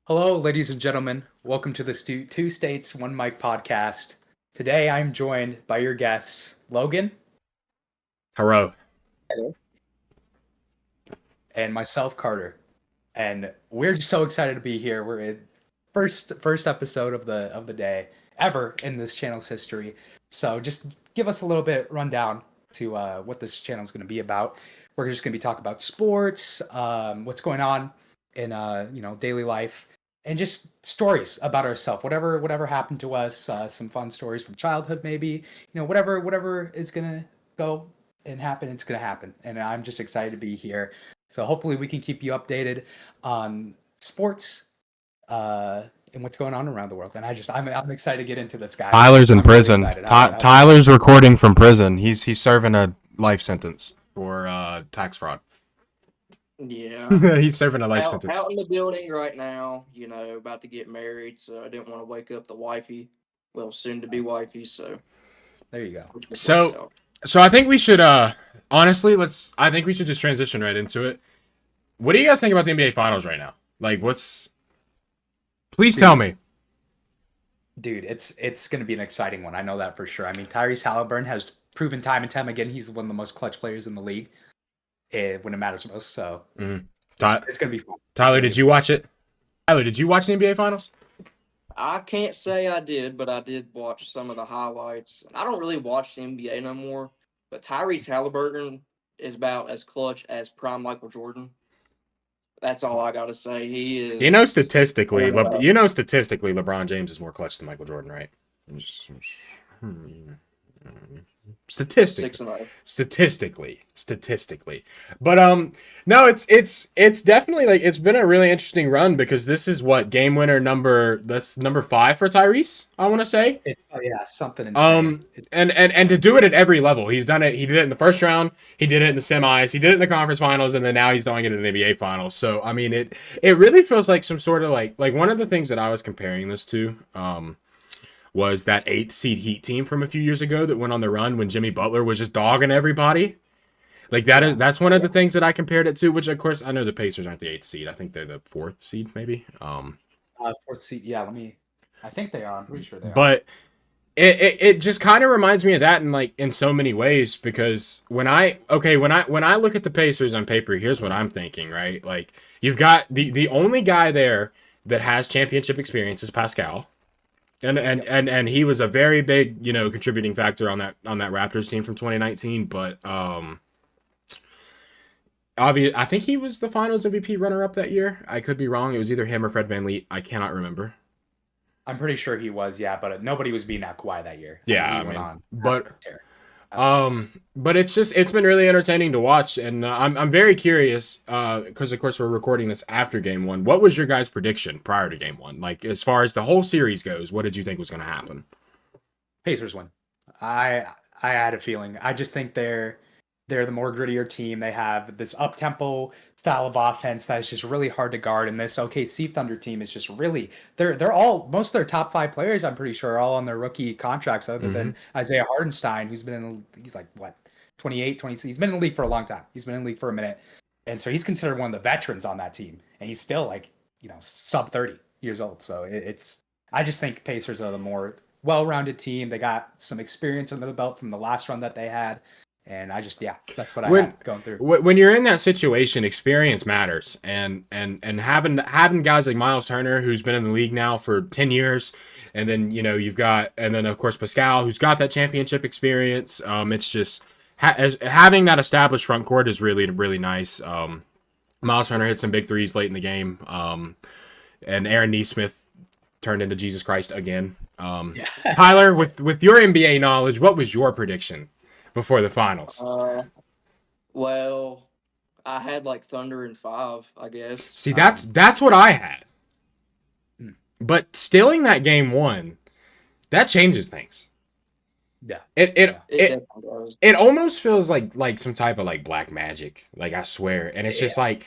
Hello, ladies and gentlemen. Welcome to the Two States, One Mic podcast. Today I'm joined by your guests, Logan Hello. Hello. and myself, Carter. And we're just so excited to be here. We're in first episode of the day ever in this channel's history. So just give us a little bit rundown to what this channel is going to be about. We're just going to be talking about sports, what's going on in daily life, and just stories about ourselves. Whatever happened to us, some fun stories from childhood, maybe. Whatever is gonna go and happen, it's gonna happen. And I'm just excited to be here. So hopefully we can keep you updated on sports and what's going on around the world. And I'm excited to get into this, guys. Tyler's in I'm really prison. excited. How about Tyler's recording from prison. He's serving a life sentence for tax fraud. Yeah. He's serving a life out, sentence. out in the building right now, about to get married, so I didn't want to wake up the wifey. Well, soon to be wifey, so there you go. hope this So- works out. So I think we should honestly I think we should just transition right into it. What do you guys think about the NBA finals right now? Like please tell me. Dude, it's going to be an exciting one. I know that for sure. I mean, Tyrese Halliburton has proven time and time again he's one of the most clutch players in the league when it matters most. So Ty- it's going to be fun. Tyler, did you watch it? Tyler, did you watch the NBA finals? I can't say I did, but I did watch some of the highlights. I don't really watch the NBA no more, but Tyrese Halliburton is about as clutch as prime Michael Jordan. That's all I got to say. He is. Statistically, Oh, wow. LeBron James is more clutch than Michael Jordan, right? Statistically. 6-0. Statistically, but no, it's definitely like it's been a really interesting run because this is what game winner number 5 for Tyrese, I want to say. Yeah, something insane. And to do it at every level, he's done it. He did it in the first round, he did it in the semis, he did it in the conference finals, and then now he's doing it in the NBA finals. So I mean, it really feels like some sort of like one of the things that I was comparing this to was that 8th seed Heat team from a few years ago that went on the run when Jimmy Butler was just dogging everybody. Like that's one of the things that I compared it to, which of course I know the Pacers aren't the 8th seed. I think they're the 4th seed maybe. 4th seed. Yeah, I think they are. I'm pretty sure they are. But it just kind of reminds me of that in so many ways because when I look at the Pacers on paper, here's what I'm thinking, right? Like you've got the only guy there that has championship experience is Pascal. And he was a very big, contributing factor on that Raptors team from 2019. But I think he was the Finals MVP runner-up that year. I could be wrong. It was either him or Fred VanVleet. I cannot remember. I'm pretty sure he was, yeah, but nobody was beating out Kawhi that year. Yeah, but it's been really entertaining to watch, and I'm very curious because of course we're recording this after Game 1. What was your guys' prediction prior to Game 1? Like as far as the whole series goes, what did you think was going to happen? Pacers win. I had a feeling. I just think they're the more grittier team. They have this up-tempo style of offense that is just really hard to guard. And this OKC Thunder team is just really they're all most of their top 5 players, I'm pretty sure, are all on their rookie contracts, other than Isaiah Hardenstein, who's been he's like what 28, 20. He's been in the league for a long time. He's been in the league for a minute, and so he's considered one of the veterans on that team, and he's still like sub 30 years old. So I just think Pacers are the more well-rounded team. They got some experience under the belt from the last run that they had. And that's what I had going through. When you're in that situation, experience matters, and having guys like Miles Turner, who's been in the league now for 10 years, and then and then of course Pascal, who's got that championship experience. It's just having that established front court is really really nice. Miles Turner hit some big threes late in the game, and Aaron Nesmith turned into Jesus Christ again. Tyler, with your NBA knowledge, what was your prediction before the finals? Well, I had like Thunder in 5, I guess. See, that's what I had. But stealing that Game 1, that changes things. Yeah. It almost feels like some type of like black magic. Like I swear. And it's just like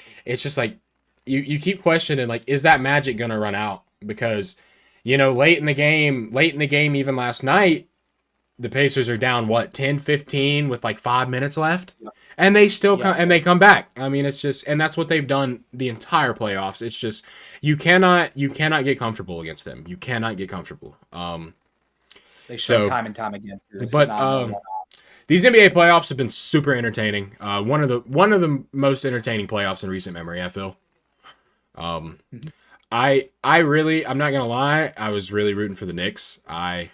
you keep questioning, like, is that magic gonna run out? Because, late in the game, even last night, the Pacers are down, 10-15 with like 5 minutes left? and they still come and they come back. I mean, it's just, and that's what they've done the entire playoffs. It's just you cannot get comfortable against them. You cannot get comfortable. They show time and time again. But these NBA playoffs have been super entertaining. One of the most entertaining playoffs in recent memory, I feel. I'm not gonna lie, I was really rooting for the Knicks. I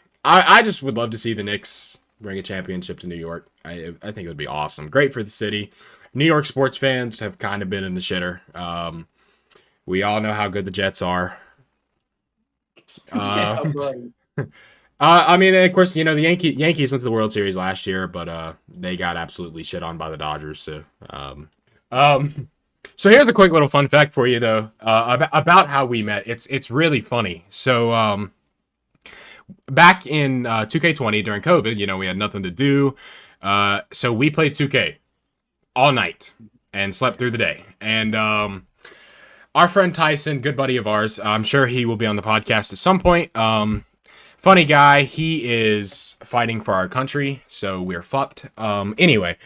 just would love to see the Knicks bring a championship to New York. I think it would be awesome. Great for the city. New York sports fans have kind of been in the shitter. We all know how good the Jets are. I mean, of course, the Yankees went to the World Series last year, but they got absolutely shit on by the Dodgers. So, so here's a quick little fun fact for you, though, about how we met. It's really funny. So, back in 2K20 during COVID, we had nothing to do, so we played 2K all night and slept through the day. And our friend Tyson, good buddy of ours, I'm sure he will be on the podcast at some point. Funny guy, he is fighting for our country, so we're fucked. Anyway,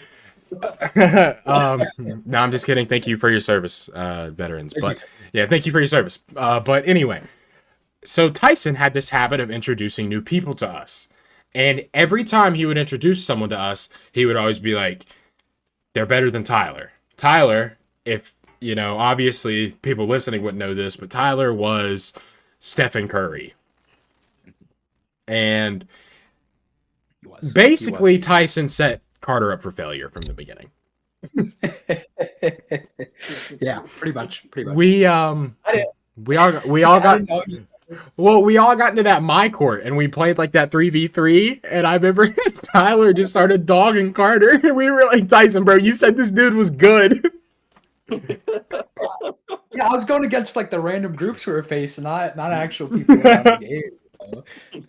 no, I'm just kidding. Thank you for your service, veterans. But yeah, thank you for your service. But anyway, so Tyson had this habit of introducing new people to us, and every time he would introduce someone to us, he would always be like, "They're better than Tyler." Tyler, if obviously people listening wouldn't know this, but Tyler was Stephen Curry. And basically, Tyson set Carter up for failure from the beginning. Yeah, pretty much. We all got into that my court and we played like that 3v3, and I remember Tyler just started dogging Carter, and we were like, Tyson, bro, you said this dude was good. Yeah, I was going against like the random groups we were facing, not actual people around the game.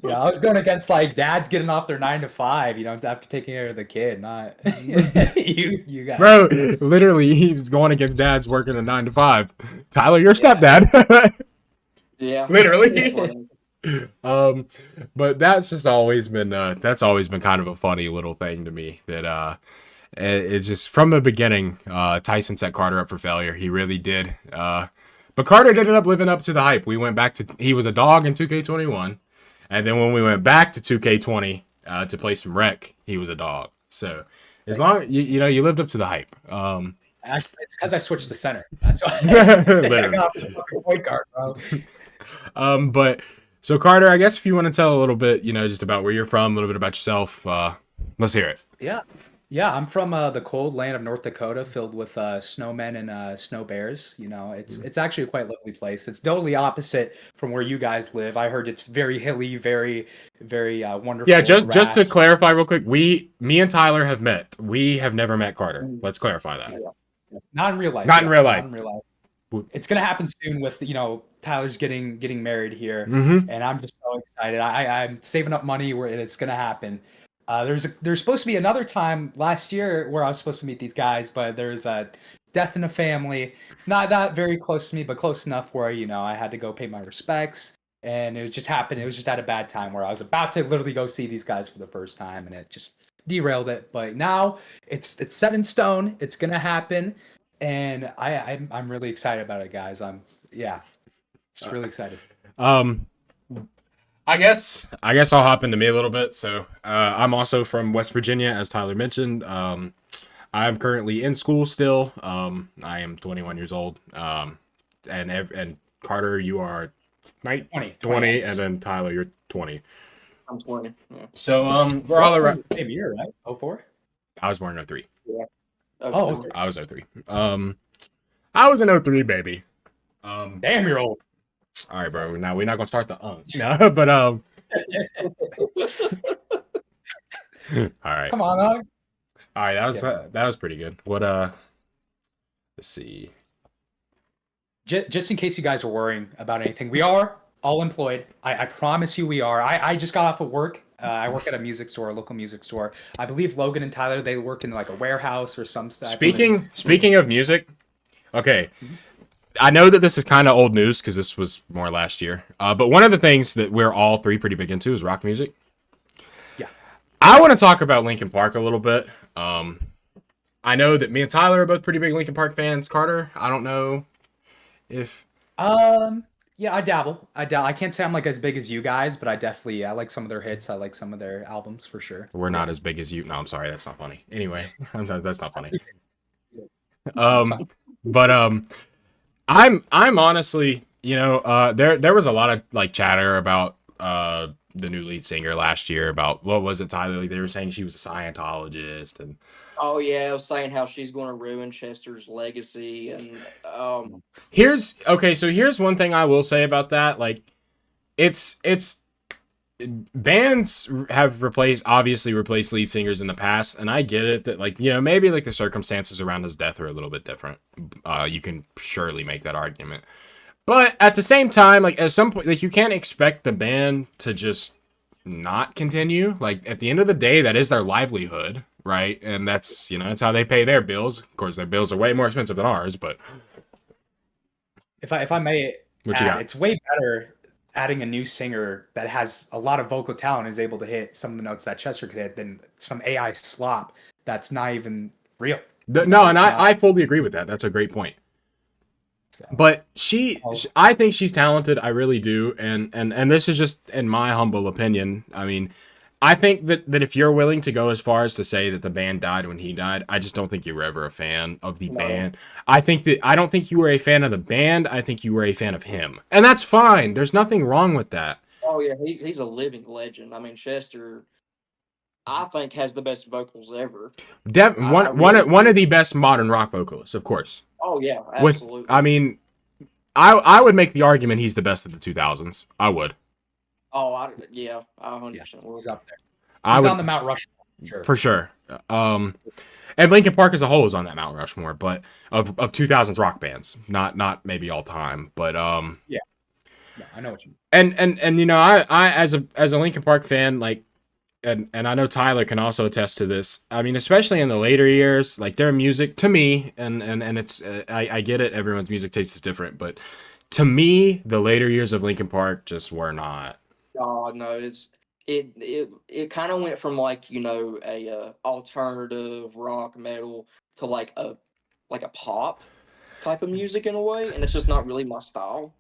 Yeah, I was going against like dads getting off their 9 to 5, after taking care of the kid, not you guys. Bro, literally, he was going against dads working a 9 to 5. Tyler, your stepdad. Yeah, literally. But that's just always been kind of a funny little thing to me that it just from the beginning, Tyson set Carter up for failure. He really did. But Carter ended up living up to the hype. We went back to he was a dog in 2K21. And then when we went back to 2K20 to play some rec, he was a dog. So as long you lived up to the hype. It's because I switched to center. That's why. I got the fucking point guard, bro. But so Carter, I guess if you want to tell a little bit, just about where you're from, a little bit about yourself, let's hear it. Yeah, I'm from the cold land of North Dakota, filled with snowmen and snow bears. It's actually a quite lovely place. It's totally opposite from where you guys live. I heard it's very hilly, very, very wonderful. Yeah, just to clarify real quick, me and Tyler have met. We have never met Carter. Let's clarify that. Not in real life. Not in real life. It's gonna happen soon with Tyler's getting married here, Mm-hmm. and I'm just so excited. I'm saving up money where it's gonna happen. There's supposed to be another time last year where I was supposed to meet these guys, but there's a death in the family. Not that very close to me, but close enough where I had to go pay my respects, and it just happened. It was just at a bad time where I was about to literally go see these guys for the first time, and it just derailed it. But now it's set in stone. It's gonna happen, and I'm really excited about it, guys. Just really excited. I guess I'll hop into me a little bit. So I'm also from West Virginia, as Tyler mentioned. I'm currently in school still. I am 21 years old. And Carter, you are 20, and then Tyler, you're 20. I'm 20. Yeah. So we're all around same year, right? 04? I was born in 03. Yeah. Oh, I was 03. I was in 03, baby. damn, you're old. All right, bro. Now we're not gonna start the no, but all right. Come on, Hug. All right, that was pretty good. What let's see. Just in case you guys are worrying about anything, we are all employed. I promise you we are. I just got off of work. I work at a music store, a local music store. I believe Logan and Tyler, they work in like a warehouse or some stuff. Speaking of music, okay. I know that this is kind of old news because this was more last year. But one of the things that we're all three pretty big into is rock music. Yeah. I want to talk about Linkin Park a little bit. I know that me and Tyler are both pretty big Linkin Park fans. Carter, I don't know if Yeah, I dabble. I can't say I'm like as big as you guys, but I like some of their hits. I like some of their albums for sure. we're not Yeah, as big as you. No, I'm sorry, that's not funny. Anyway, that's not funny. it's fine. Um, but I'm honestly, there was a lot of like chatter about the new lead singer last year about what was it, Tyler? Like, they were saying she was a Scientologist, and Oh yeah, I was saying how she's going to ruin Chester's legacy, and here's one thing I will say about that. Like, it's bands have obviously replaced lead singers in the past, and I get it that, like, maybe like the circumstances around his death are a little bit different. You can surely make that argument. But at the same time, like, at some point, like, you can't expect the band to just not continue. Like, at the end of the day, that is their livelihood, right? And that's how they pay their bills. Of course, their bills are way more expensive than ours, but If I may what you add, got? it's way better adding a new singer that has a lot of vocal talent and is able to hit some of the notes that Chester could hit than some AI slop that's not even real. No, and It's not. I fully agree with that. That's a great point. So, But oh, I think she's talented. I really do. And this is just in my humble opinion. I mean, I think that if you're willing to go as far as to say that the band died when he died, I just don't think you were ever a fan of the no. band. I don't think you were a fan of the band. I think you were a fan of him. And that's fine. There's nothing wrong with that. Oh yeah, he's a living legend. I mean, Chester, I think has the best vocals ever. I really One of do. the best modern rock vocalists, of course. Oh yeah, I absolutely. mean, I would make the argument he's the best of the 2000s. I would. Oh, yeah, I yeah, 100% will. he's up there. I He's on the would Mount Rushmore for sure. for sure. And Linkin Park as a whole is on that Mount Rushmore, but of 2000s rock bands, not maybe all time, but Yeah, no, I know what you mean. and I as a Linkin Park fan, like, and I know Tyler can also attest to this. I mean, especially in the later years, like, their music to me, and it's I get it, everyone's music taste is different, but to me, the later years of Linkin Park just were not. Oh no, it kind of went from like a alternative rock metal to like a pop type of music in a way, and it's just not really my style.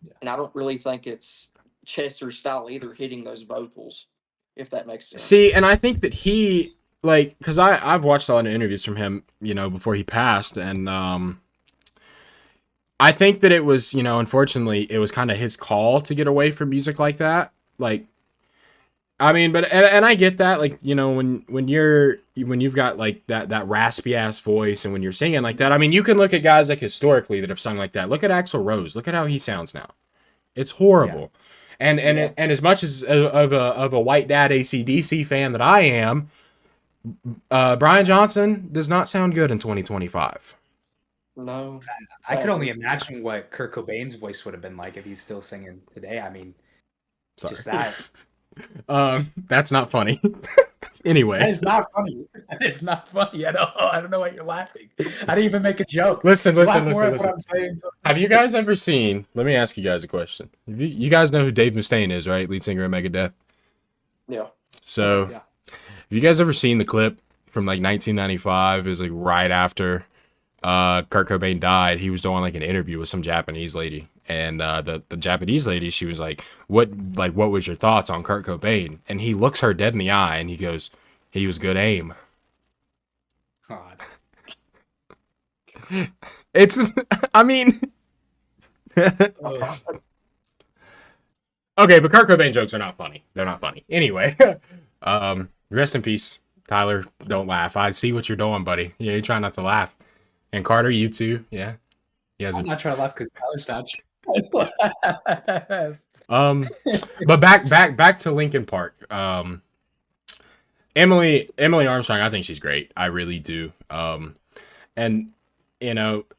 Yeah. And I don't really think it's Chester's style either, hitting those vocals, if that makes sense. See, and I think that he, like, because I've watched a lot of interviews from him, before he passed, and I think that it was, unfortunately, it was kind of his call to get away from music like that. Like, I mean, but and I get that, like, when you've got like that raspy ass voice, and when you're singing like that, I mean, you can look at guys like historically that have sung like that. Look at Axl Rose. Look at how he sounds now. It's Yeah, horrible. Yeah. And as much as of a white dad AC/DC fan that I am, Brian Johnson does not sound good in 2025. No. I could only Sadly. imagine what Kurt Cobain's voice would have been like if he's still singing today. I mean, Sorry. just that. That's not funny. That Anyway, is not funny. That is not funny at all. I don't know why you're laughing. I didn't even make a joke. listen, You listen, laugh more listen, at what listen. I'm saying. Have you guys ever seen? Let me ask you guys a question. You guys know who Dave Mustaine is, right? Lead singer of Megadeth. Yeah. So, Yeah. have you guys ever seen the clip from like 1995? It was like right after Kurt Cobain died. He was doing like an interview with some Japanese lady, and the Japanese lady, she was like, what was your thoughts on Kurt Cobain?" And he looks her dead in the eye and he goes, "He was good aim." God. It's, I mean, Oh, okay, but Kurt Cobain jokes are not funny. They're not funny. Anyway, rest in peace, Tyler. Don't laugh. I see what you're doing, buddy. Yeah, you're trying not to laugh. And Carter, you too. Yeah, you guys I'm are. not trying to laugh because Tyler's not trying to laugh. Um, but back to Lincoln Park. Emily Armstrong, I think she's great. I really do. And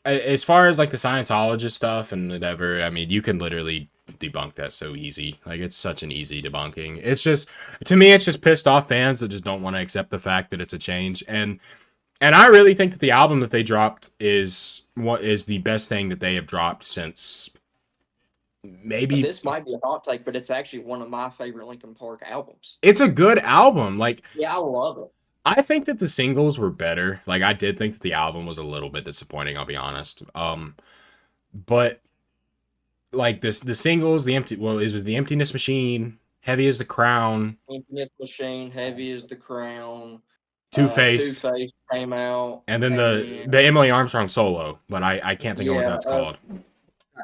as far as like the Scientologist stuff and whatever, I mean, you can literally debunk that so easy. Like, it's such an easy debunking. It's just, to me, it's just pissed off fans that just don't want to accept the fact that it's a change. And I really think that the album that they dropped is what is the best thing that they have dropped since maybe. This might be a hot take, but it's actually one of my favorite Linkin Park albums. It's a good album. Like, Yeah, I love it. I think that the singles were better. Like I did think that the album was a little bit disappointing, I'll be honest. But like this the singles, it was the Emptiness Machine, Heavy as the Crown, Infinite Machine, Heavy as the Crown, Two Two Faced, Face came out, and then and the Emily Armstrong solo, but I can't think of what yeah, that's called.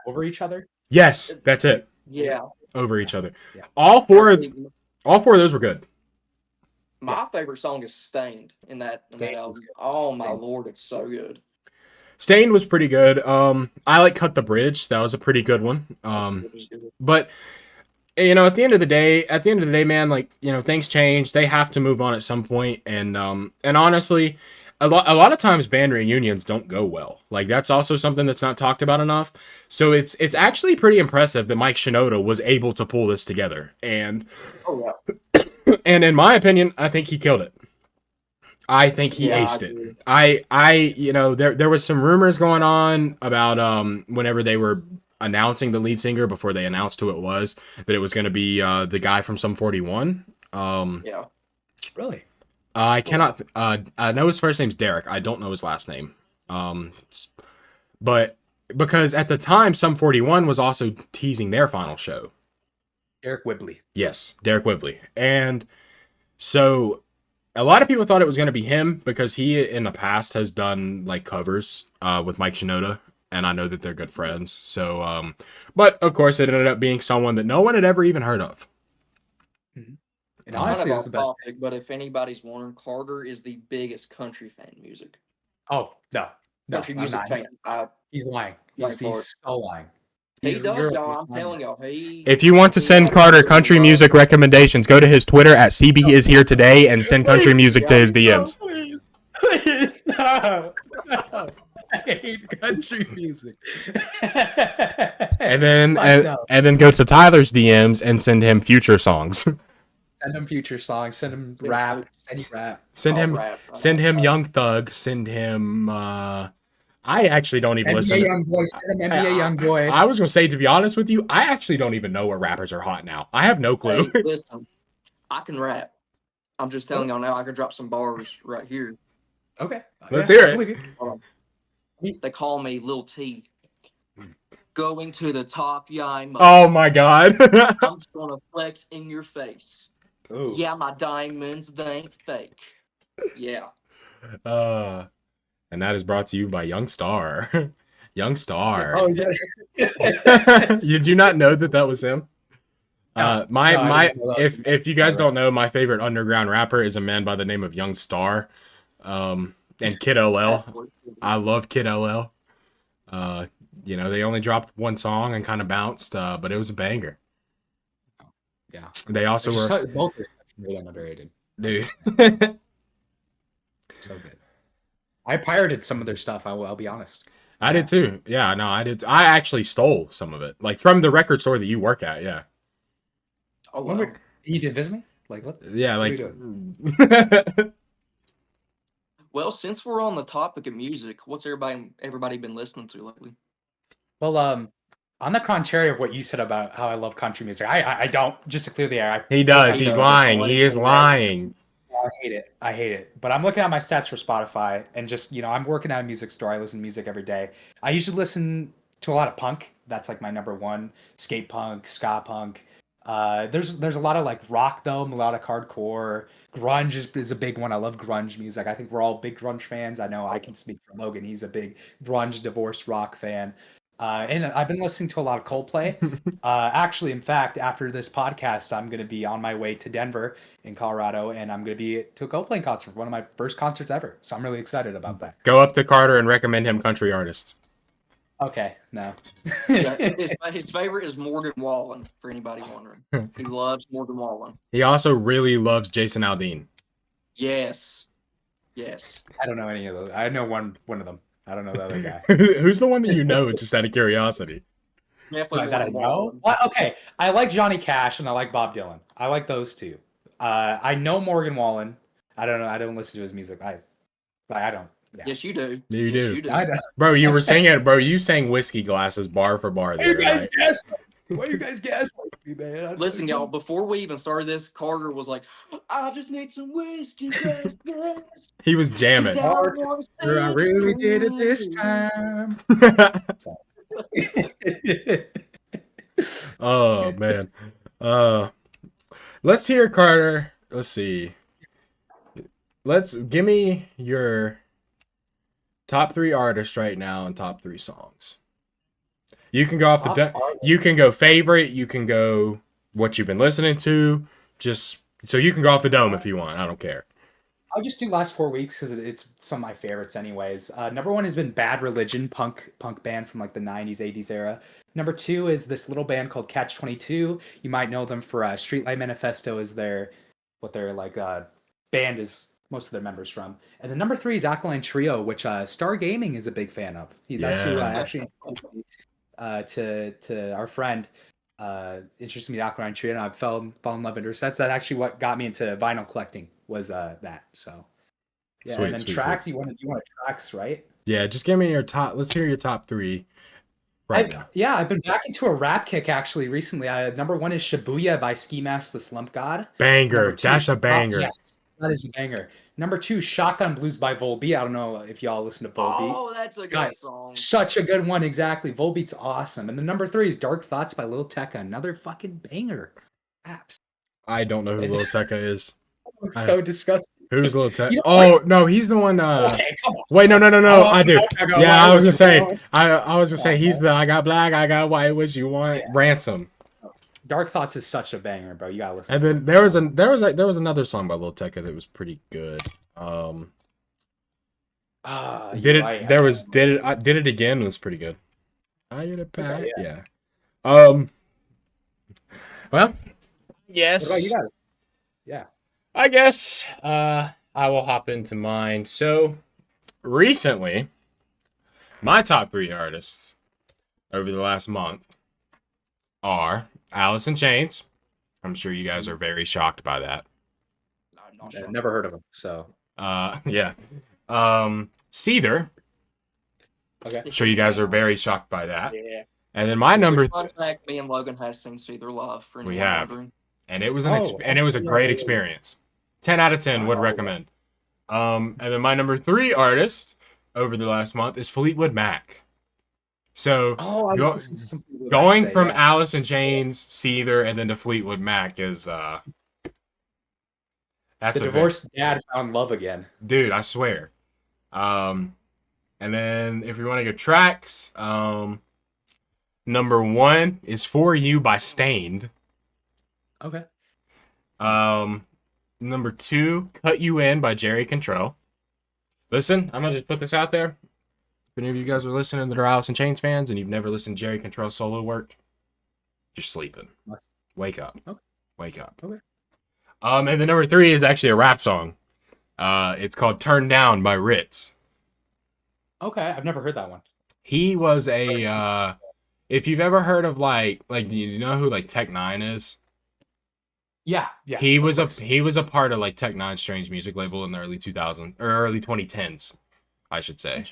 Over each other. Yes, that's it. yeah. Over each other. Yeah. All four Honestly, of those were good. my favorite song is "Stained" in that Stained was album. good. Oh my Stained. lord, it's so good. Stained was pretty good. I like Cut the Bridge. That was a pretty good one. It was good. But at the end of the day, man, like, things change. They have to move on at some point, and honestly, a lot of times band reunions don't go well. Like that's also something that's not talked about enough. So it's actually pretty impressive that Mike Shinoda was able to pull this together. And Oh yeah. and in my opinion, I think he killed it. I think he Yeah, aced I it. agree. There was some rumors going on about whenever they were announcing the lead singer before they announced who it was, that it was going to be the guy from Sum 41. Yeah. Really? I cannot I know his first name's Derek. I don't know his last name. But because at the time Sum 41 was also teasing their final show. Eric Whibley. Yes, Derek Whibley. And so a lot of people thought it was going to be him because he in the past has done like covers with Mike Shinoda, and I know that they're good friends. So but of course it ended up being someone that no one had ever even heard of. And Kind honestly, of it was off the best. topic, but if anybody's wondering, Carter is the biggest country fan music. Oh no, Country I'm music not. fan. He's lying. Like He's so lying. He He's- does, you're- y'all. I'm telling y'all. If you want to he send has Carter really country love- music recommendations, go to his Twitter at CB is here today and send country music to his DMs. Please, no. I hate country music. And then No. and then go to Tyler's DMs and send him future songs. Send him future songs. Send him Yeah, rap. Any rap. Send Oh, him rap. send him Young Thug. Send him I actually don't even listen NBA to young boy. Send him NBA young boy. I was gonna say, to be honest with you, I actually don't even know what rappers are hot now. I have no clue. Hey, listen, I can rap. I'm just telling y'all now. I can drop some bars right here. Okay. Let's hear I it. believe you. They call me Lil T. Going to the top, yeah, I'm up. Oh my god. I'm just gonna flex in your face. Ooh. Yeah, my diamonds, they ain't fake. Yeah. And that is brought to you by Young Star. Young Star. Oh, is that? You do not know that was him? No, I didn't know that. If you guys don't know, my favorite underground rapper is a man by the name of Young Star. And Kid LL. I love Kid LL. They only dropped one song and kind of bounced, but it was a banger. Yeah. They also were Both are really underrated. dude. So good. I pirated some of their stuff. I'll be honest. I did too. Yeah, no, I did. I actually stole some of it, like from the record store that you work at. Yeah. Oh, When wow. you did visit me? Like what? Yeah, What like. are Well, since we're on the topic of music, what's everybody been listening to lately? Well, on the contrary of what you said about how I love country music, I don't. Just to clear the air, He does. He He's does. lying. He is lying. I hate it. I hate it. But I'm looking at my stats for Spotify, and just I'm working at a music store. I listen to music every day. I usually listen to a lot of punk. That's like my number one. Skate punk, ska punk. There's a lot of like rock though, melodic hardcore. Grunge is a big one. I love grunge music. I think we're all big grunge fans. I know I can speak for Logan. He's a big grunge divorced rock fan. And I've been listening to a lot of Coldplay. Actually, in fact, after this podcast, I'm going to be on my way to Denver in Colorado, and I'm going to be to a Coldplay concert, one of my first concerts ever. So I'm really excited about that. Go up to Carter and recommend him country artists. Okay, no. Yeah, his favorite is Morgan Wallen, for anybody wondering. He loves Morgan Wallen. He also really loves Jason Aldean. Yes. Yes. I don't know any of those. I know one of them. I don't know the other guy. Who's the one that you know, just out of curiosity? Definitely That I Morgan know? Wallen. Well, okay, I like Johnny Cash and I like Bob Dylan. I like those two. I know Morgan Wallen. I don't know. I don't listen to his music. I don't. Yeah. Yes, you do. You Yes, do. You do. I don't. Bro, you were saying it, bro. You sang Whiskey Glasses bar for bar. The You other guys night. guessed. Why you guys gaslighting me, man? Listen, y'all, before we even started this, Carter was like, I just need some whiskey, yes, yes. He was jamming. I really did it this time. Oh man. Let's hear Carter. Let's see. Let's give me your top 3 artists right now and top 3 songs. You can go off you can go favorite, you can go what you've been listening to, just so you can go off the dome if you want. I don't care. I'll just do last 4 weeks because it's some of my favorites anyways. Number 1 has been Bad Religion, punk band from like the 90s, 80s era. Number 2 is this little band called Catch 22. You might know them for Streetlight Manifesto is what their like band is most of their members from. And then number 3 is Alkaline Trio, which Star Gaming is a big fan of. That's who actually to our friend introduced me to Alkaline Trio, and I fell in love with her. So that's actually what got me into vinyl collecting was that. So yeah, Sweet, and then sweet, tracks. sweet. You want tracks, right? Yeah, just give me your top. Let's hear your top 3 right now. Yeah, I've been back into a rap kick actually recently. Number 1 is Shibuya by Ski Mask the Slump God. Banger. That's a banger. Yes, that is a banger. Number 2, Shotgun Blues by Volbeat. I don't know if y'all listen to Volbeat. Oh, that's a good song. Such a good one, exactly. Volbeat's awesome. And the number 3 is Dark Thoughts by Lil Tecca. Another fucking banger. Apps. I don't know who Lil Tecca is. It's so disgusting. Who's Lil Tecca? You know Oh, no, he's the one. Okay, come on. Wait, no. I do. Yeah, I was gonna say. Going? I was gonna say he's the I got black, I got white. What you want? Yeah. Ransom. Dark Thoughts is such a banger, bro. You gotta listen. And then there was another song by Lil Tecca that was pretty good. Did it? Right. Did it again was pretty good. Are you the pack? Okay, Yeah. Well, yes. What about you guys? Yeah. I guess I will hop into mine. So recently, my top 3 artists over the last month are Alice in Chains. I'm sure you guys are very shocked by that. I'm not sure. I've never heard of them, so. Yeah. Seether. Okay. I'm sure you guys are very shocked by that. Yeah. And then my number Fun fact: me and Logan has seen See Their Love. For We anyone have. wondering. and it was a great experience. 10 out of 10 would recommend. And then my number 3 artist over the last month is Fleetwood Mac. So going from Alice in Chains, Seether, and then to Fleetwood Mac is that's the divorced dad found love again. Dude, I swear. And then if we want to go tracks, number 1 is For You by Stained. Okay. Number 2, Cut You In by Jerry Cantrell. Listen, I'm gonna just put this out there. If any of you guys are listening that are Alice in Chains fans and you've never listened to Jerry Cantrell's solo work, you're sleeping. Wake up. Okay. Wake up. Okay. And then number 3 is actually a rap song. It's called Turn Down by Ritz. Okay, I've never heard that one. He was a if you've ever heard of like do you know who like Tech Nine is? Yeah. He was a part of like Tech Nine's Strange music label in the early 2000s or early 2010s, I should say.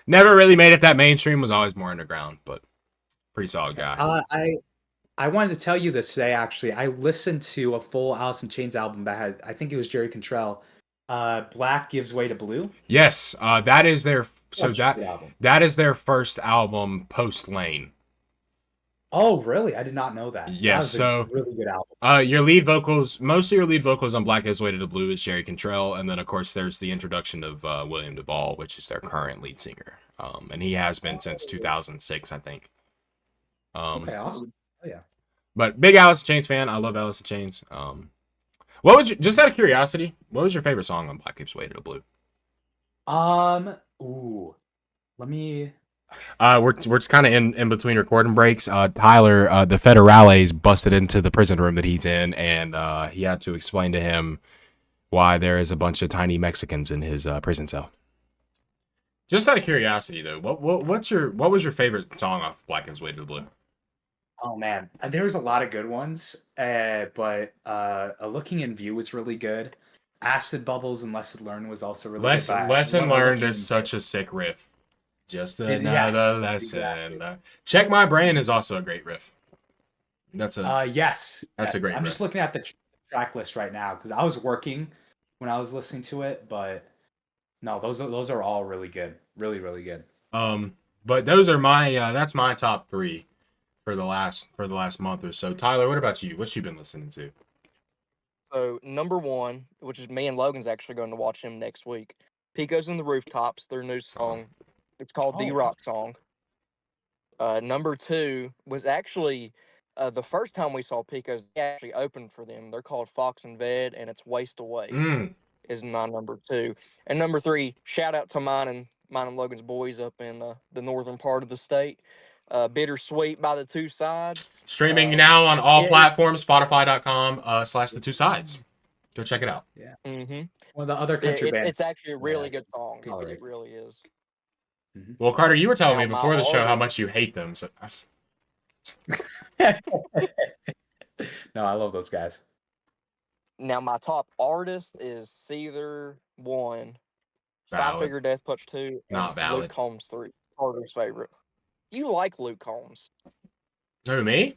Never really made it that mainstream, was always more underground, but pretty solid guy. I wanted to tell you this today actually. I listened to a full Alice in Chains album that had, I think it was Jerry Cantrell. Black Gives Way to Blue. Yes, that is their that is their first album post Lane. Oh, really? I did not know that. Yes, that was a really good album. Most of your lead vocals on Black Gives Way to the Blue is Jerry Cantrell, and then of course there's the introduction of William Duvall, which is their current lead singer. And he has been since 2006, I think. Okay, awesome. Oh yeah. But big Alice in Chains fan. I love Alice in Chains. What was just out of curiosity? What was your favorite song on Black Gives Way to the Blue? Let me. We're just kind of in between recording breaks. Tyler, the federales busted into the prison room that he's in, and he had to explain to him why there is a bunch of tiny Mexicans in his prison cell. Just out of curiosity, though, what was your favorite song off Black Gives Way to the Blue? Oh man, there was a lot of good ones, but A Looking in View was really good. Acid Bubbles and Lesson Learned was also really good. Lesson Learned is such a sick riff. Just Yes, another lesson. exactly. Check My Brain is also a great riff. That's a Yes. that's a great I'm riff. just looking at the track list right now because I was working when I was listening to it, but no, those are all really good, really really good. But those are my that's my top three for the last month or so. Tyler, what about you? What you been listening to? So number one, which is me and Logan's actually going to watch him next week. Pico's in the Rooftops, their new song. It's called The Oh, Rock Song. Number two was actually the first time we saw Pico's. They actually opened for them. They're called Fox and Ved, and it's Waste Away Mm, is my number two. And number three, shout out to mine and Logan's boys up in the northern part of the state. Bittersweet by the Two Sides. streaming now on all It, platforms, Spotify.com / the two sides. Go check it out. yeah. mm-hmm. One of the other country bands. It's actually a Yeah, really good song. tolerate. It really is. Mhm. Well, Carter, you were telling Now me my before the show how artist, much you hate them. So No, I love those guys. now my top artist is Seether 1, Five valid, Finger Death Punch 2, not and Luke valid. Combs 3. Carter's favorite. You like Luke Combs? Who, me?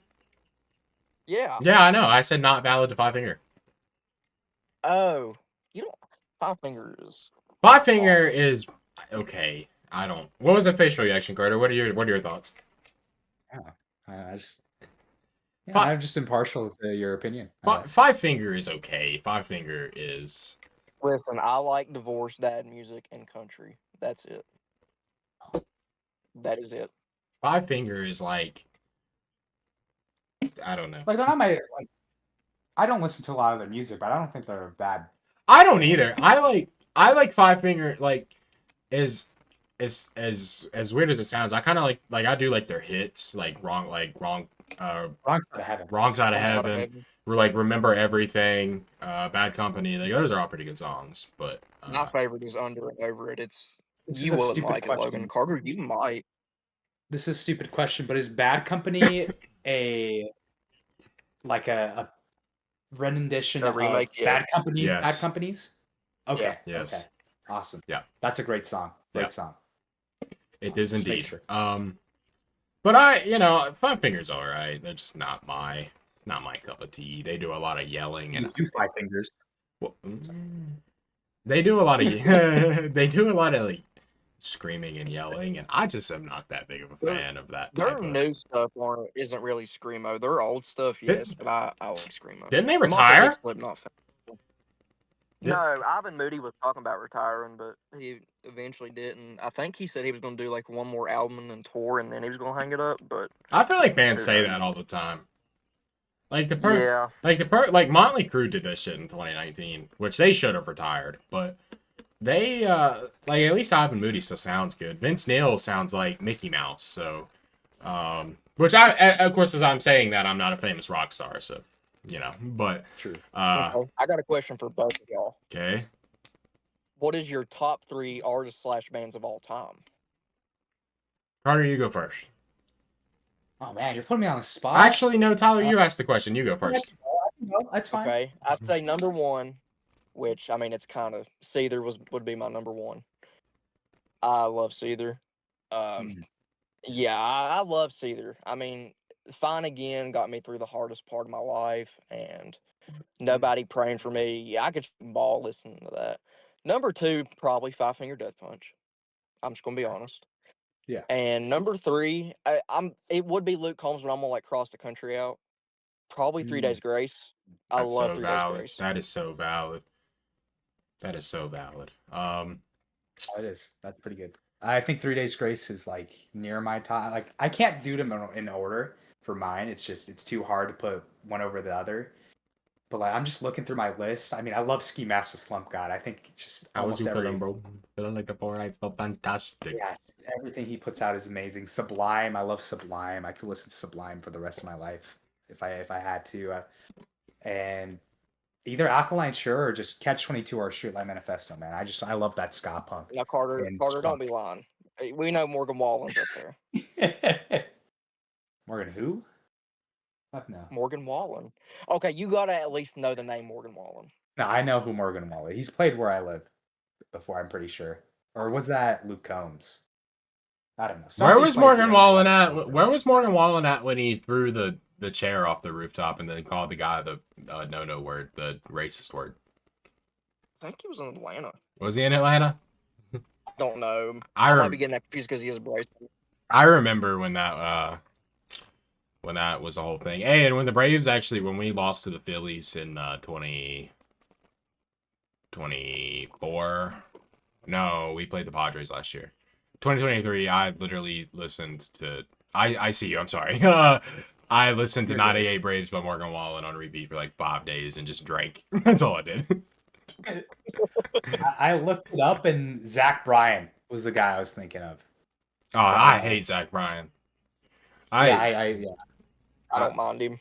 Yeah. Yeah, I know. I said not valid to Five Finger. Oh, you don't. Five Finger is Five Finger awesome. is okay. I don't. What was the facial reaction, Carter? What are your thoughts? Yeah, I just yeah, Five, I'm just impartial to your opinion, I guess. Five Finger is okay. Five Finger is. Listen, I like divorce dad music and country. That's it. That is it. Five Finger is like. I don't know. Like they're not my like. I don't listen to a lot of their music, but I don't think they're a bad. I don't either. I like Five Finger like as weird as it sounds. I kind of like I do like their hits Wrong Side of Heaven. Wrong Side of Wrong Side of Heaven. Heaven. We're like Remember Everything, Bad Company. Like those are all pretty good songs. But My favorite is Under and Over It. It's This is you a wouldn't stupid like it, Logan. question. Carter, you might. This is a stupid question, but is Bad Company a like a rendition A of remake, yeah. Bad Companies? Bad Yes. Companies? Okay. Yes. Okay. Awesome. Yeah. That's a great song. Yeah. Great song. It Awesome. is Just make indeed. sure. But Five Fingers all right. They're just not my cup of tea. They do a lot of yelling and You do Five Fingers. well, they do a lot of they do a lot of like screaming and yelling, and I just am not that big of a fan of that type Their of. new stuff isn't really screamo. Their old stuff, yes, but I like screamo. Didn't they I'm also a big retire? Slipknot fan. Did- No, Ivan Moody was talking about retiring, but he eventually didn't. I think he said he was going to do like one more album and tour, and then he was going to hang it up. But I feel like bands who say knows? that all the time. Like Yeah, like Motley Crue did this shit in 2019, which they should have retired, but they like at least Ivan Moody still sounds good. Vince Neil sounds like Mickey Mouse, so which of course as I'm saying that I'm not a famous rock star, so but True. okay. I got a question for both of y'all. okay. What is your top 3 artists / bands of all time? Carter, you go first. Oh man, you're putting me on the spot. Actually, no, Tyler, you asked the question. You go first. That's fine. Okay, I'd say number 1, which I mean it's kind of Seether would be my number 1. I love Seether. Mm. Yeah, I love Seether. I mean, Fine Again got me through the hardest part of my life, and Nobody Praying for Me. Yeah, I could ball listening to that. Number 2, probably Five Finger Death Punch. I'm just gonna be honest. Yeah. And number 3, it would be Luke Combs, but I'm gonna like cross the country out. Probably 3 Days Grace. I That's love so 3 Days valid. Grace. That is so valid. That is so valid. Oh, it is. That's pretty good. I think 3 Days Grace is like near my top. Like I can't do them in order for mine. It's too hard to put one over the other. But like I'm just looking through my list. I mean, I love Ski Mask Slump God. I think just How was almost you every feeling, bro? Feeling like before I felt fantastic. yeah, everything he puts out is amazing. Sublime, I love Sublime. I could listen to Sublime for the rest of my life if I had to. And either Alkaline Sure or just Catch 22 or Streetlight Manifesto, man. I love that ska punk. Now, Carter, And don't be lying. We know Morgan Wallen's up there. Morgan who? Fuck no. Morgan Wallen. Okay, you gotta at least know the name Morgan Wallen. No, I know who Morgan Wallen. He's played Where I Live before, I'm pretty sure. Or was that Luke Combs? I don't know. Where Somebody was played Morgan the Wallen end. at? Where was Morgan Wallen at when he threw the chair off the rooftop and then called the guy the no word, the racist word? I think he was in Atlanta. Was he in Atlanta? Don't know. I I might rem- be getting that confused because he is bracelet. I remember when that was the whole thing. Hey, and when the Braves when we lost to the Phillies in 2024. No, we played the Padres last year. 2023, I literally listened to I see you, I'm sorry. I listened to You're good. 98 Braves by Morgan Wallen on repeat for like 5 days and just drank. That's all I did. I looked it up, and Zach Bryan was the guy I was thinking of. Oh, So, I hate Zach Bryan. yeah. I don't mind him.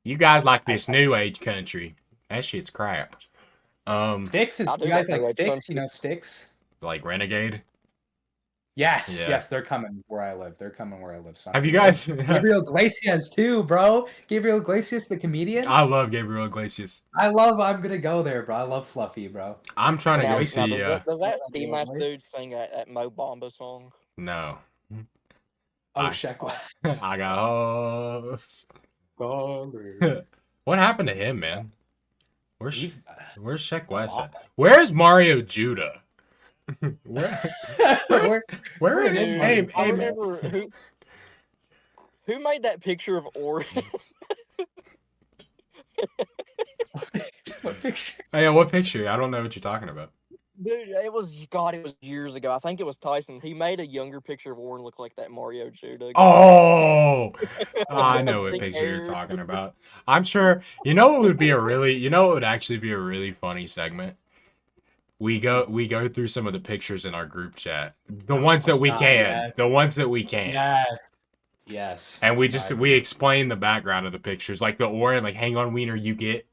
You guys like this new age country. That shit's crap. Sticks is I do you guys like like Red Sticks? Country. You know Sticks? Like Renegade. Yes, Yeah. yes, they're coming where I live. So Have you guys? Gabriel Iglesias too, bro. Gabriel Iglesias, the comedian. I love Gabriel Iglesias. I'm gonna go there, bro. I love Fluffy, bro. I'm trying to Now, go now see. does that Ski Mask dude sing that Mo Bamba song? No. Oh, I- Shaq. I got hoes. What happened to him, man? Where's Sheck West at? Where's Mario Judah? Where is Dude, hey, I hey, remember who made that picture of Oregon? What picture? Oh, yeah, what picture? I don't know what you're talking about. Dude, it was years ago. I think it was Tyson. He made a younger picture of Warren look like that Mario Judah. Oh, I know what Thick picture you're hair. talking about. I'm sure. You know what would actually be a really funny segment? We go through some of the pictures in our group chat. The ones that we God, can. yes. The ones that we can. Yes. And we explain the background of the pictures. Like the Oren, like hang on wiener you get.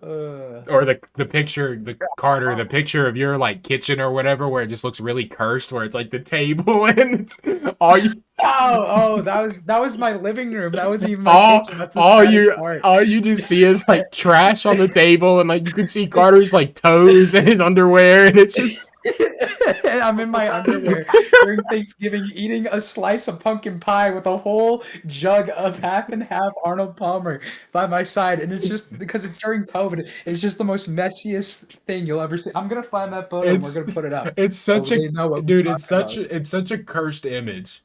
Or the picture, the Carter, the picture of your like kitchen or whatever, where it just looks really cursed, where it's like the table and it's all you. that was my living room. That wasn't even my kitchen. That's the saddest part. All you just see is like trash on the table, and like you can see Carter's like toes and his underwear, and it's just. I'm in my underwear during Thanksgiving eating a slice of pumpkin pie with a whole jug of half and half Arnold Palmer by my side, and it's just because it's during COVID. It's just the most messiest thing you'll ever see. I'm gonna find that photo and we're gonna put it up. It's such so a they know what dude. we're It's talking it's such a cursed image.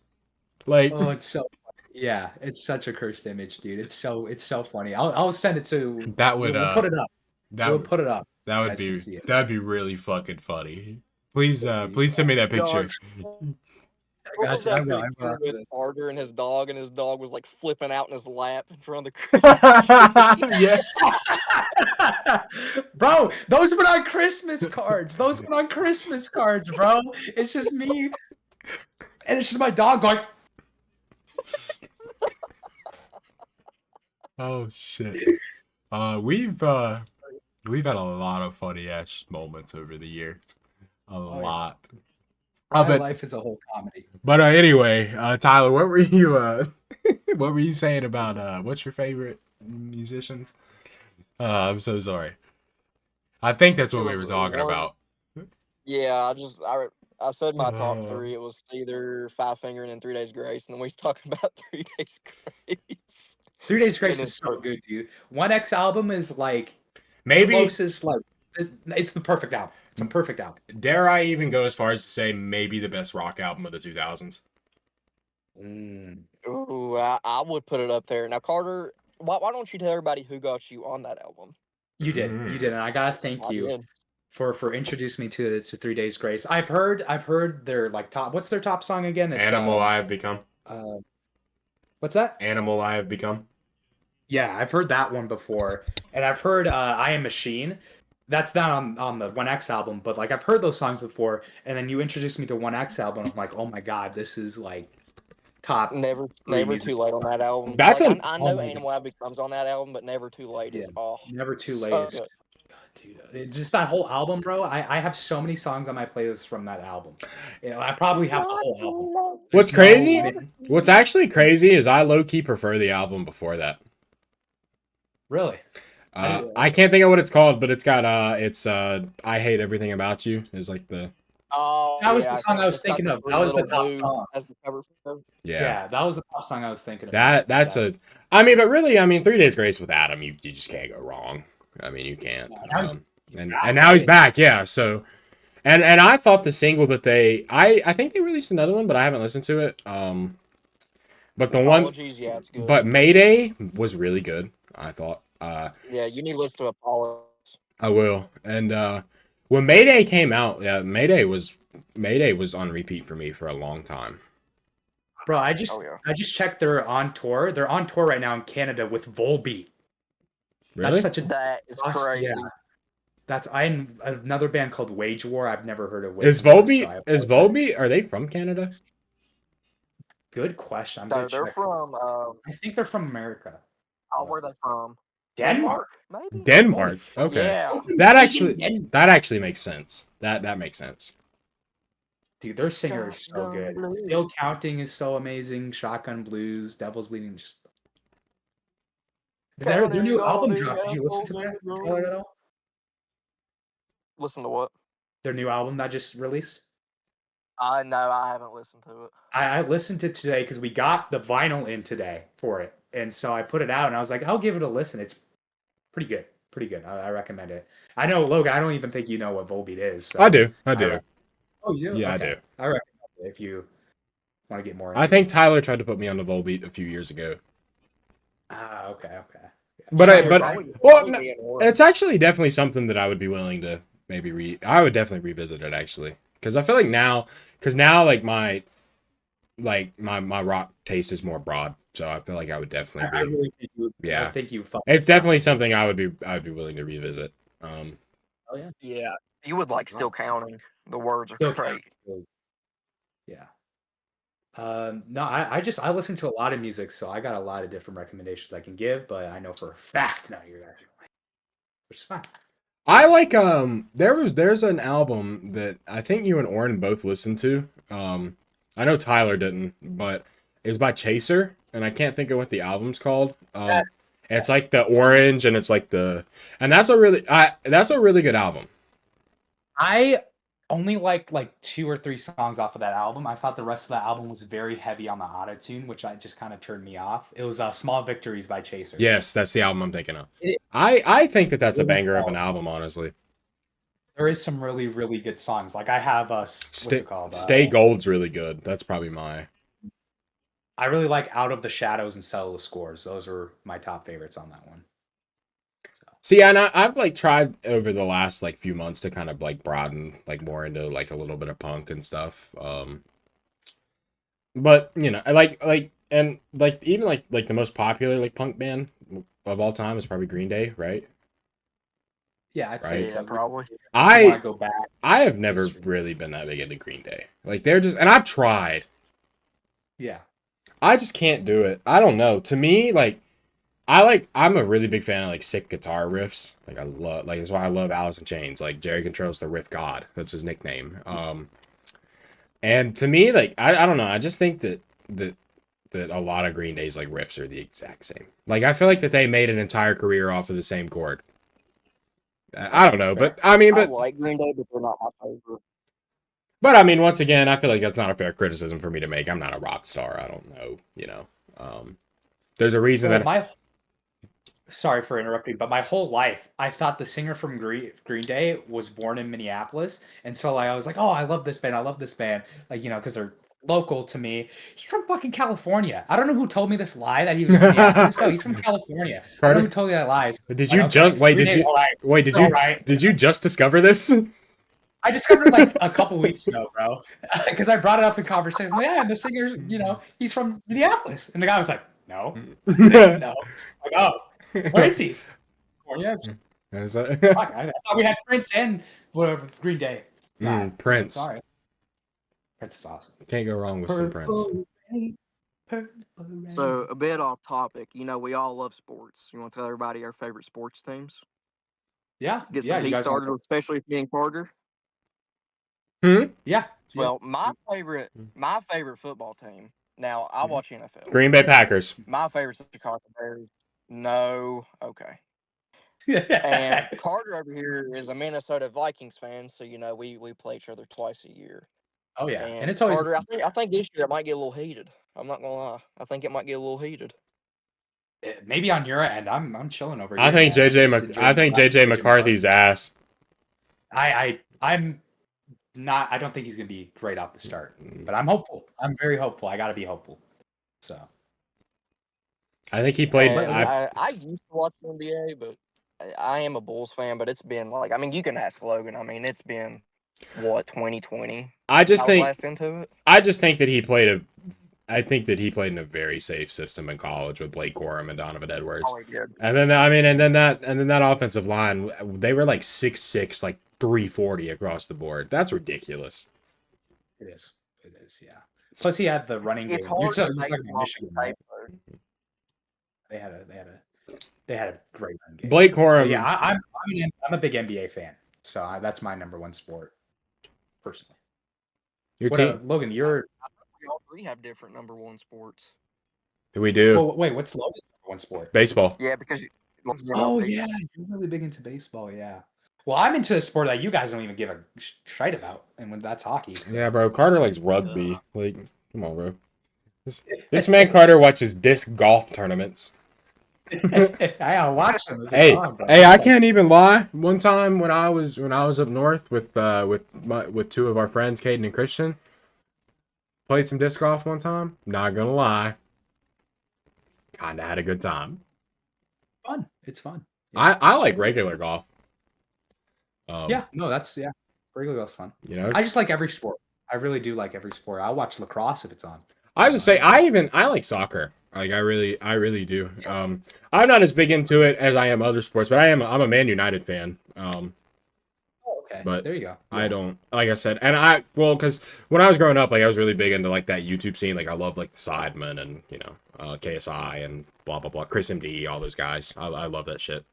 Like about. It's so funny. Yeah, it's such a cursed image, dude. It's so funny. I'll send it to. that would We'll put it up. We'll put it up. That would be that'd be really fucking funny. Please please send me that picture. What was that I will picture with Carter and his dog was like flipping out in his lap in front of the Yeah. Bro, those were on Christmas cards. Bro. It's just me. And it's just my dog going. Oh shit. We've had a lot of funny ass moments over the years. A lot. My life is a whole comedy. But anyway, Tyler, what were you what were you saying about what's your favorite musicians? I'm so sorry. I think that's what we were talking about. Yeah, I said my top three. It was either Five Finger and then 3 Days Grace, and then we was talking about 3 Days Grace. 3 Days Grace is so good, dude. 1X album is like maybe closest, like it's the perfect album. It's a perfect album. Dare I even go as far as to say maybe the best rock album of the 2000s? Ooh, I would put it up there. Now, Carter, why don't you tell everybody who got you on that album? You did, and I gotta thank you for introducing me to 3 Days Grace. I've heard their like top. What's their top song again? It's, Animal I Have Become. What's that? Animal I Have Become. Yeah, I've heard that one before, and I've heard I Am Machine. That's not on the 1X album, but like I've heard those songs before, and then you introduced me to 1X album. I'm like, oh my god, this is like top. Never Too Late on that album. That's like, I know Animal I Have Become's on that album, but Never Too Late is Never Too Late is. Dude, just that whole album, bro. I have so many songs on my playlist from that album. I probably have the whole album. What's crazy? What's actually crazy is I low key prefer the album before that. Really? I can't think of what it's called, but it's got it's I Hate Everything About You is like the Oh That was the yeah, song I was it's got thinking the of. three That was the little top dudes song. as the cover photo. yeah. Yeah, that was the top song I was thinking of. That's a I mean, but really, I mean, 3 Days Grace with Adam, you just can't go wrong. I mean, you can't. He's And back, now he's right? back, yeah. So and I thought the single that I think they released another one, but I haven't listened to it. But the one Apologies, yeah, it's good. but Mayday was really good, I thought. Yeah, you need to listen to Apologies. I will. And when Mayday came out, yeah, Mayday was on repeat for me for a long time. Bro, Oh yeah. I just checked. They're on tour. They're on tour right now in Canada with Volbeat. That's Really? such a That is awesome, crazy. yeah. That's another band called Wage War. I've never heard of Wage War, so I Is apologize. Volbeat, are they from Canada? Good question. I'm gonna No, they're check. from I think they're from America. where are they from? Denmark. Maybe? Holy Denmark. fuck. Okay. Yeah. Denmark. That actually makes sense. That makes sense. Dude, their singer is so Shotgun good. Blues. Still Counting is so amazing. Shotgun Blues, Devil's Bleeding, just their new Counting all album the dropped. Did you listen to apples in that, the Tyler, road. at all? Listen to what? Their new album that just released? No, I haven't listened to it. I listened to it today because we got the vinyl in today for it. And so I put it out and I was like, I'll give it a listen. It's pretty good. Pretty good. I recommend it. I know, Logan, I don't even think you know what Volbeat is. So I do. oh, you do? Yeah, I Okay. do. I recommend it if you want to get more I into think it. Tyler tried to put me on the Volbeat a few years ago. Ah, okay. Yeah. But It's I not your but thing. well, no, it's actually definitely something that I would be willing to maybe I would definitely revisit it actually because I feel like now like my rock taste is more broad, so I feel like I would definitely I be really think you. I yeah. think you. It's definitely something I would be willing to revisit. Oh yeah. Yeah. You would like Still Counting. The words are Still great. counting. Yeah. No, I listen to a lot of music, so I got a lot of different recommendations I can give, but I know for a fact none of you guys are like, which is fine. I like there's an album that I think you and Oren both listened to. I know Tyler didn't, but it was by Chaser, and I can't think of what the album's called. Yes, It's yes. like the orange, and it's like and that's a really good album. I only liked like 2 or 3 songs off of that album. I thought the rest of the album was very heavy on the auto-tune, which I just kind of turned me off. It was Small Victories by Chaser. Yes, that's the album I'm thinking of. It- I think that's a really banger of an small. album, honestly. There is some really, really good songs. Like I have what's it called? Stay Gold's really good. That's probably my. I really like Out of the Shadows and Settle the Scores. Those are my top favorites on that one. See, and I've like tried over the last like few months to kind of like broaden like more into like a little bit of punk and stuff. But you know, I and like even like the most popular like punk band of all time is probably Green Day, right? Yeah, I'd say Right. Yeah, so. probably. I want to go back. I have never really been that big into Green Day. Like they're just, and I've tried. Yeah. I just can't do it. I don't know. To me, I'm a really big fan of like sick guitar riffs. Like I love that's why I love Alice in Chains. Like Jerry Controls the Riff God. That's his nickname. And to me, like I don't know. I just think that a lot of Green Day's like riffs are the exact same. Like I feel like that they made an entire career off of the same chord. I don't know, but I mean, I but like Green Day, but they're not my favorite. But I mean, once again, I feel like that's not a fair criticism for me to make. I'm not a rock star. I don't know. You know, there's a reason that. Sorry for interrupting, but my whole life I thought the singer from Green Day was born in Minneapolis, and so like I was like, oh, I love this band. I love this band. Like because they're local to me. He's from fucking California. I don't know who told me this lie that he was from Minneapolis. No, he's from California. I don't know who told me that lie. Did you just wait? Did you just discover this? I discovered it like a couple weeks ago, bro, because I brought it up in conversation. Like, yeah, the singer's, he's from Minneapolis, and the guy was like, no, no. Like, oh, where is he? Oh, yes. Fuck, I thought we had Prince and Green Day. Nah, Prince. Sorry, Prince is awesome. Can't go wrong with some Prince. So a bit off topic. We all love sports. You want to tell everybody our favorite sports teams? Yeah, Get some heat started, especially if being Carter. Yeah. Well, my favorite football team. Now I watch NFL. Green Bay Packers. My favorite's the Chicago Bears. No, okay. And Carter over here is a Minnesota Vikings fan, so we play each other twice a year. Oh yeah, and And it's always Carter, I think this year it might get a little heated. I'm not gonna lie. I think it might get a little heated. maybe on your end. I'm chilling over I here, think man. I'm JJ just I enjoying think watching JJ JJ McCarthy. McCarthy's ass. I'm not. I don't think he's gonna be great off the start, but I'm hopeful. I'm very hopeful. I gotta be hopeful. So I think he yeah. played. But And I used to watch the NBA, but I am a Bulls fan. But it's been like, I mean, you can ask Logan. I mean, it's been what 2020. I just I was think last into it. I just think that he played a. I think that he played in a very safe system in college with Blake Corum and Donovan Edwards. Oh, he did. And then that offensive line, they were like 6'6", like 340 across the board. That's ridiculous. it is. It is. Yeah. Plus, he had the running It's game. hard to You're make talking him about off Michigan, the right? tape, though. They had a great run game. Blake But Corum. yeah, I'm a big NBA fan, so that's my number one sport, personally. Your What team. Logan? You're We all three have different number one sports. We do well. Wait, what's Logan's number one sport? baseball. Yeah, because Oh yeah, you're really big into baseball. Yeah. Well, I'm into a sport that you guys don't even give a shite about, and when that's hockey. So. Yeah, bro. Carter likes rugby. Like, come on, bro. This man Carter watches disc golf tournaments. I watch them. Hey, I can't even lie. One time when I was up north with two of our friends, Caden and Christian, played some disc golf one time. Not gonna lie, kinda had a good time. Fun. It's fun. Yeah. I like regular golf. Yeah. No, regular golf's fun. You know, I just like every sport. I really do like every sport. I'll watch lacrosse if it's on. I was gonna say I like soccer. Like I really do. I'm not as big into it as I am other sports, but I'm a Man United fan. Oh, okay. But there you go. I don't, like I said, and because when I was growing up, like I was really big into like that YouTube scene. Like I love like Sidemen and KSI and blah blah blah, Chris MD, all those guys. I love that shit.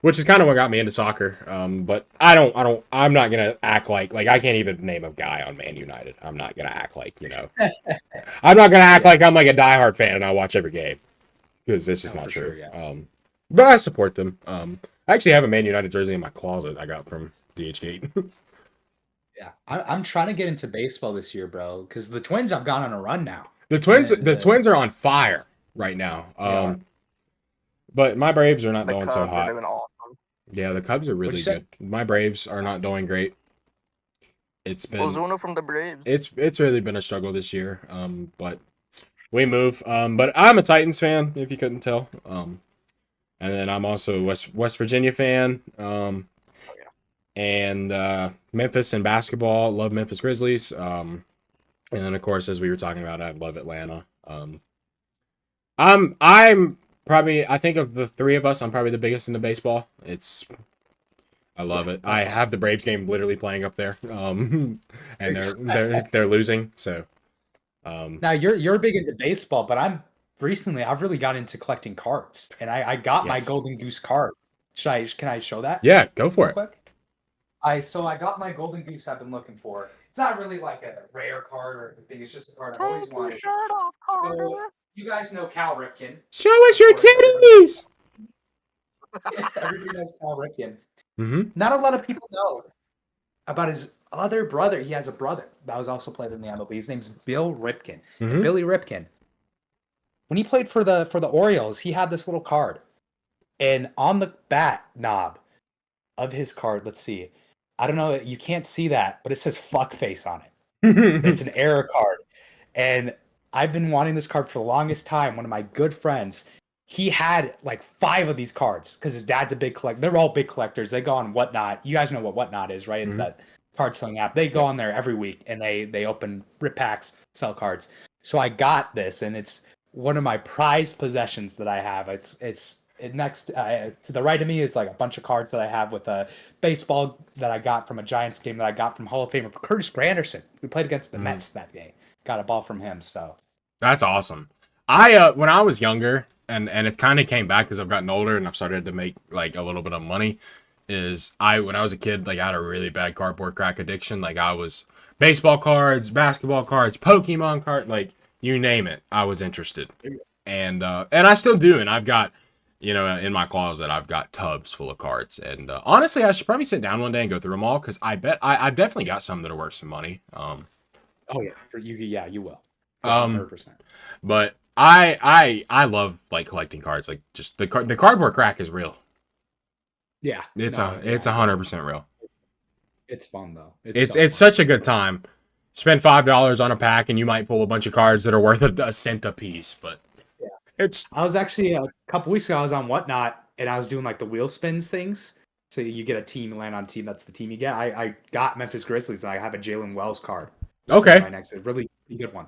Which is kind of what got me into soccer. But I'm not gonna act like I can't even name a guy on Man United. I'm not gonna act like I'm not gonna act like I'm like a diehard fan and I watch every game because it's just not true. Sure, yeah. But I support them. I actually have a Man United jersey in my closet I got from DHgate. Yeah, I'm trying to get into baseball this year, bro, because the Twins have gone on a run now. The Twins are on fire right now. But my Braves are not doing so hot. Doing awesome. Yeah, the Cubs are really good. My Braves are not doing great. It's been Ozuna from the Braves. it's really been a struggle this year. But we move. But I'm a Titans fan, if you couldn't tell. And then I'm also a West Virginia fan. And Memphis and basketball. Love Memphis Grizzlies. And then of course, as we were talking about, I love Atlanta. I'm probably, I think of the three of us, I'm probably the biggest into baseball. I love it. I have the Braves game literally playing up there. And they're losing. So Now you're big into baseball, but I've really got into collecting cards, and I got my Golden Goose card. Can I show that? Yeah, go for it. Quick? I got my Golden Goose I've been looking for. It's not really like a rare card or anything. It's just a card I've always wanted. So, you guys know Cal Ripken. Show us your titties. Everybody knows Cal Ripken. Mm-hmm. Not a lot of people know about his other brother. He has a brother that was also played in the MLB. His name's Bill Ripken. Mm-hmm. Billy Ripken. When he played for the Orioles, he had this little card, and on the bat knob of his card, let's see. I don't know, you can't see that, but it says fuckface on it. It's an error card. And I've been wanting this card for the longest time. One of my good friends, he had like 5 of these cards because his dad's a big collector. They're all big collectors. They go on Whatnot. You guys know what Whatnot is, right? It's that card selling app. They go on there every week and they open rip packs, sell cards. So I got this, and it's one of my prized possessions that I have. Next to the right of me is like a bunch of cards that I have with a baseball that I got from a Giants game that I got from Hall of Famer Curtis Granderson. We played against the Mets that day. Got a ball from him. So that's awesome. I when I was younger, and it kind of came back as I've gotten older and I've started to make like a little bit of money. When I was a kid, like I had a really bad cardboard crack addiction. Like I was baseball cards, basketball cards, Pokemon cards, like you name it, I was interested. And I still do, and I've got you know, in my closet, I've got tubs full of cards. And honestly, I should probably sit down one day and go through them all because I bet I've definitely got some that are worth some money. Oh yeah, for you. Yeah, you will. Um, 100%. but I love like collecting cards. Like just the cardboard crack is real. Yeah. It's No, it's yeah, 100% real. it's fun though. It's So it's fun. such a good time. Spend $5 on a pack and you might pull a bunch of cards that are worth a cent a piece. But Yeah. it's I was actually a couple weeks ago. I was on Whatnot and I was doing like the wheel spins things. So you get a team, you land on a team. That's the team you get. I got Memphis Grizzlies and I have a Jalen Wells card. Sitting okay. right next to it. Really good one.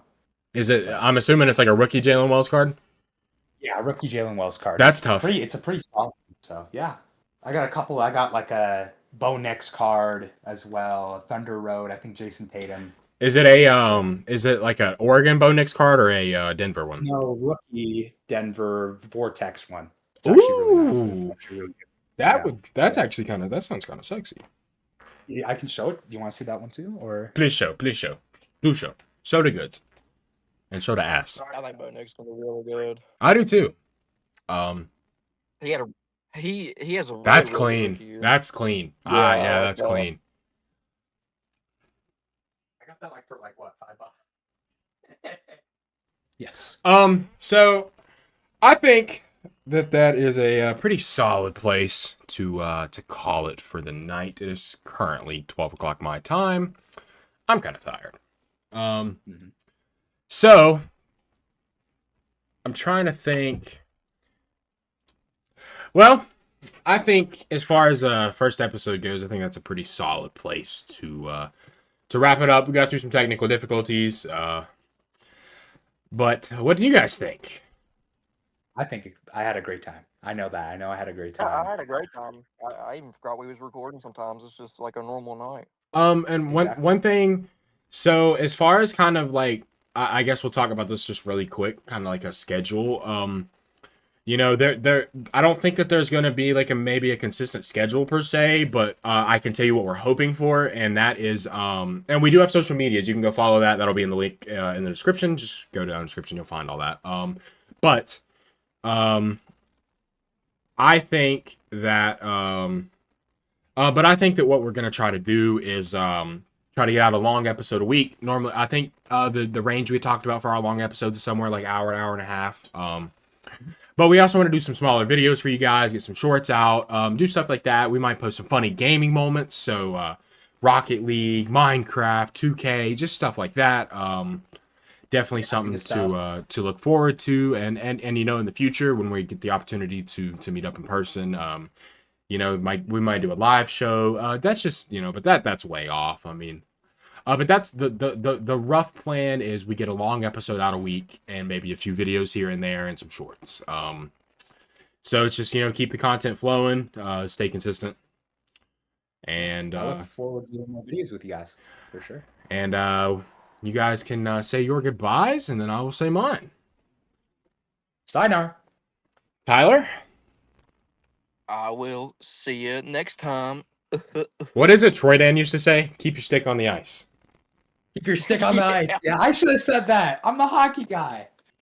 Is it? So I'm assuming it's like a rookie Jalen Wells card. yeah, rookie Jalen Wells card. That's tough. It's a pretty solid. So yeah, I got a couple. I got like a Bo Nix card as well. A Thunder Road. I think Jason Tatum. Is it a Is it like an Oregon Bo Nix card or a Denver one? No, rookie Denver Vortex one. It's actually really nice. And it's Ooh, actually really good. Yeah, that's yeah. actually that sounds kind of sexy. Yeah, I can show it. You want to see that one too, or Please show, do show the goods and show the ass. I think Bo Nix gonna be really good. I do too. Um, He had a he has a really, that's really good clean. rookie year. That's clean. Ah, yeah, that's Yeah. clean. I got that like for like what, $5? Yes. So I think that is a pretty solid place to call it for the night. It is currently 12 o'clock my time. I'm kind of tired. Mhm. So I'm trying to think. Well, I think as far as first episode goes, I think that's a pretty solid place to wrap it up. We got through some technical difficulties, but what do you guys think? I think I had a great time. I know that. I know I had a great I time. had a great time. I even forgot we was recording sometimes. It's just like a normal night. And Exactly. one thing. So as far as kind of like, I guess we'll talk about this just really quick, kind of like a schedule. You know, I don't think that there's going to be like maybe a consistent schedule per se, but I can tell you what we're hoping for, and that is, and we do have social medias. You can go follow that. That'll be in the link in the description. Just go down the description, you'll find all that. But I think that, but I think that what we're going to try to do is try to get out a long episode a week. Normally, I think the range we talked about for our long episodes is somewhere like hour and a half. But we also want to do some smaller videos for you guys, get some shorts out, do stuff like that. We might post some funny gaming moments. So Rocket League, Minecraft, 2K, just stuff like that. Definitely something to look forward to. And you know, in the future, when we get the opportunity to meet up in person, you know, we might do a live show. That's just, you know, but that's way off. I mean, but that's the rough plan is we get a long episode out a week and maybe a few videos here and there and some shorts. So it's just, you know, keep the content flowing, stay consistent. And I look forward to doing more videos with you guys for sure. And you guys can say your goodbyes and then I will say mine. Sayonara. Tyler? I will see you next time. What is it Troy Dan used to say? Keep your stick on the ice. Keep your stick on the ice. Yeah, I should have said that. I'm the hockey guy.